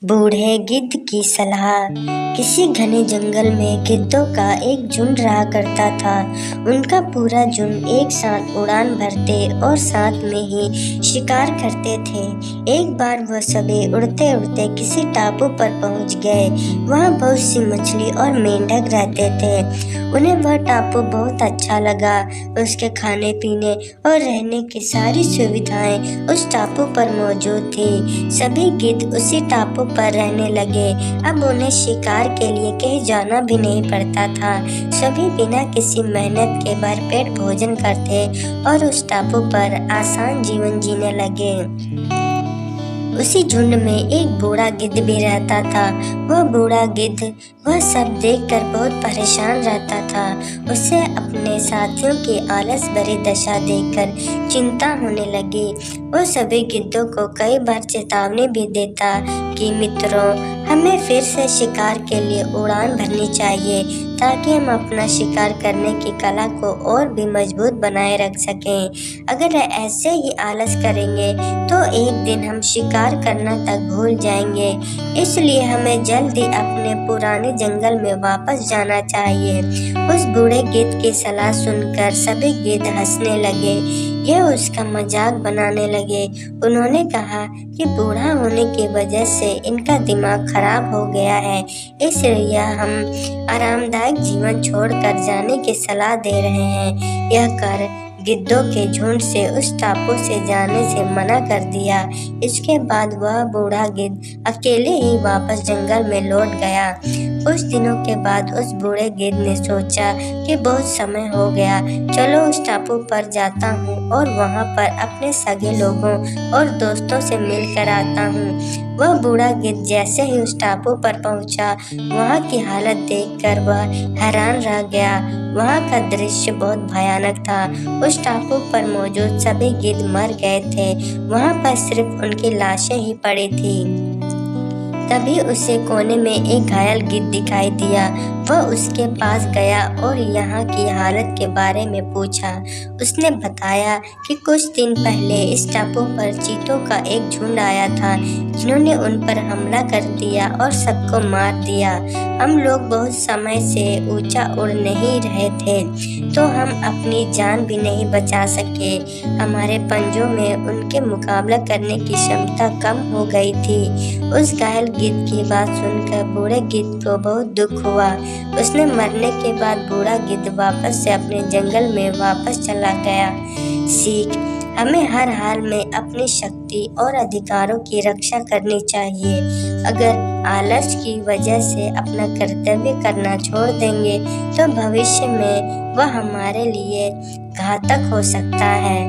बूढ़े गिद्ध की सलाह। किसी घने जंगल में गिद्धों का एक झुंड रहा करता था। उनका पूरा झुंड एक साथ उड़ान भरते और साथ में ही शिकार करते थे। एक बार वह सभी उड़ते उड़ते किसी टापू पर पहुंच गए। वहां बहुत सी मछली और मेंढक रहते थे। उन्हें वह टापू बहुत अच्छा लगा। उसके खाने पीने और रहने की सारी सुविधाएं उस टापू पर मौजूद थी। सभी गिद्ध उसी टापू पर रहने लगे। अब उन्हें शिकार के लिए कहीं जाना भी नहीं पड़ता था। सभी बिना किसी मेहनत के भरपेट भोजन करते और उस टापू पर आसान जीवन जीने लगे। उसी झुंड में एक बूढ़ा गिद्ध भी रहता था। वह बूढ़ा गिद्ध वह सब देखकर बहुत परेशान रहता था। उसे अपने साथियों की आलस भरी दशा देखकर चिंता होने लगी। वह सभी गिद्धों को कई बार चेतावनी भी देता कि मित्रों, हमें फिर से शिकार के लिए उड़ान भरनी चाहिए ताकि हम अपना शिकार करने की कला को और भी मजबूत बनाए रख सकें। अगर ऐसे ही आलस करेंगे तो एक दिन हम शिकार करना तक भूल जाएंगे। इसलिए हमें जल्दी अपने पुराने जंगल में वापस जाना चाहिए। उस बूढ़े गिद्ध की सलाह सुनकर सभी गिद्ध हंसने लगे। यह उसका मजाक बनाने लगे। उन्होंने कहा कि बूढ़ा होने की वजह से इनका दिमाग खराब हो गया है, इसलिए हम आरामदायक जीवन छोड़कर जाने की सलाह दे रहे हैं। यह कर गिद्धों के झुंड से उस टापू से जाने से मना कर दिया। इसके बाद वह बूढ़ा गिद्ध अकेले ही वापस जंगल में लौट गया। कुछ दिनों के बाद उस बूढ़े गिद्ध ने सोचा कि बहुत समय हो गया, चलो उस टापू पर जाता हूँ और वहाँ पर अपने सगे लोगों और दोस्तों से मिलकर आता हूँ। वह बूढ़ा गिद्ध जैसे ही उस टापू पर पहुँचा, वहाँ की हालत देखकर वह हैरान रह गया। वहाँ का दृश्य बहुत भयानक था। उस टापू पर मौजूद सभी गिद्ध मर गए थे। वहाँ पर सिर्फ उनकी लाशें ही पड़ी थी। तभी उसे कोने में एक घायल गिद्ध दिखाई दिया। वह उसके पास गया और यहाँ की हालत के बारे में पूछा। उसने बताया कि कुछ दिन पहले इस टापू पर चीतों का एक झुंड आया था, जिन्होंने उन पर हमला कर दिया और सबको मार दिया। हम लोग बहुत समय से ऊंचा उड़ नहीं रहे थे, तो हम अपनी जान भी नहीं बचा सके। हमारे पंजों में उनके मुकाबला करने की क्षमता कम हो गई थी। उस घायल गिद्ध की बात सुनकर बूढ़े गिद्ध को बहुत दुख हुआ। उसने मरने के बाद बूढ़ा गिद्ध वापस से अपने जंगल में वापस चला गया। सीख: हमें हर हाल में अपनी शक्ति और अधिकारों की रक्षा करनी चाहिए। अगर आलस की वजह से अपना कर्तव्य करना छोड़ देंगे तो भविष्य में वह हमारे लिए घातक हो सकता है।